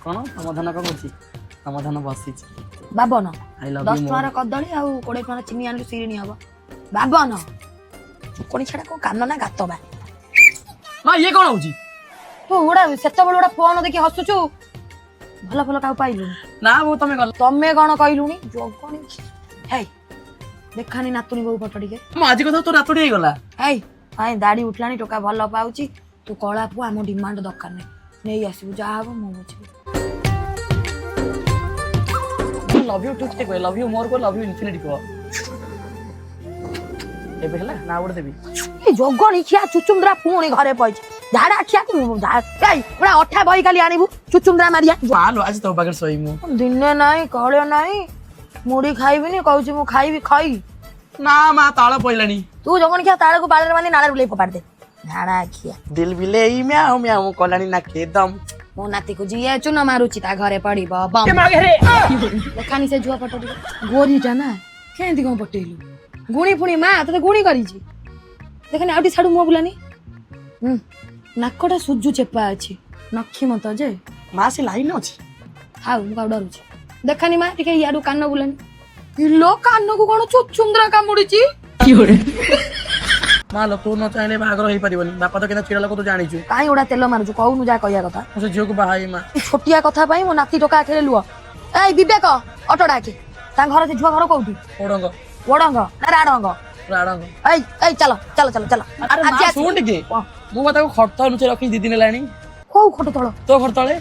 कौन समाधान कौन करछि समाधान बसिछि बाबन आई लव 10 यू टका कदली आ 20 टका चिनी आनलु सिरिनी हबो बाबन कोनी छडा को कान ना गात बा मां ये कौन होछि तू उडा सेत बळ उडा फोन देखि हसुछु भला भला काउ पाइलु ना वो तमे गल तमे कोन कइलुनी जोगणी हे देखानी नातुनी बहु फोटो टिके म आज कथा तो रातोडी हे गला हे आइ दाढ़ी उठलानी टका भल पाउची तू कळा पु हम डिमांड दरकार नै नै आसीबु जा हबो मो बुझिबे love you too take love you more को लव यू इन्फिनिटी को एबे हला ना उड़ देबी ए जोगणी खिया चुचुंद्रा पुणी घरे पइछ झाडा खिया तू ए बड़ा अठा बही खाली आनिबु चुचुंद्रा मारिया पालो आज तो बगर सोई मु दिने नाही कहले नाही मुड़ी खाइबिनी कहूची मु खाइबी खाई ना मा ताळ पइलानी तू जोगणी खिया ताळे को बाळे बांधी नाळे बुले पपाड़ दे झाडा खिया दिल बिले म्याऊ म्याऊ कोलानी ना खेदम मो नाती को जिए चुन मारुची ता घरे पड़ीबो बम मागे रे देखानी से जुआ पटो गोरीटा ना केंदी को पटेलु गुणी पुणी मा तते गुणी करिची देखनी आउटी छाडू मो बुलानी नाकटा सुजु चेपा अछि नखी मत जे मा से लाइन अछि हाउ मु का डरुची देखानी मा टिके याडू कान बुलानी इलो कान को कोन चुचुंद्रा कामुडीची मा लो तू न चाहिले बागर होई परिबनी बापा तो केना चिड़ाला को तो जानिछु काई उडा तेल मारुछु कहू जा कहिया कथा से झियो को बाहाई मा छोटिया कथा पई मो नाती टोका खेले लुआ ए विवेक ऑटो डाके ता घर से झुआ घर कोउठी ओडंग वडंग ना राडंग राडंग ए ए चलो चलो चलो चलो अरे मा सुन के मु बता को खटता नुचे रखी 2 दिन लानी को खटो तळ तो खटतळे